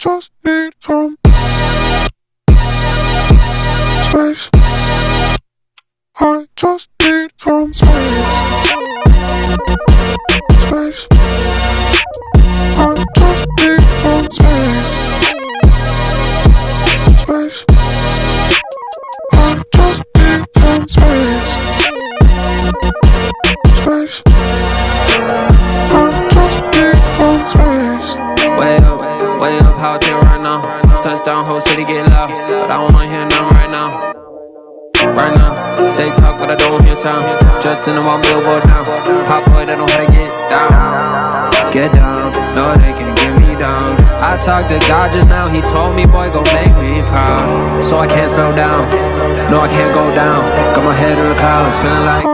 just need some space. I just need some space. Space. I just need some space. Space. I just need some space. Space. I just need some space. Way up, out there right now. Touchdown, whole city get loud, but I don't wanna hear none right now. Right now, they talk but I don't hear sound. Just in the one billboard now. Pop boy, they know how to get down. Get down, no they can't get me down. I talked to God just now, he told me boy gon' make me proud. So I can't slow down, no I can't go down. Got my head in the clouds, feeling like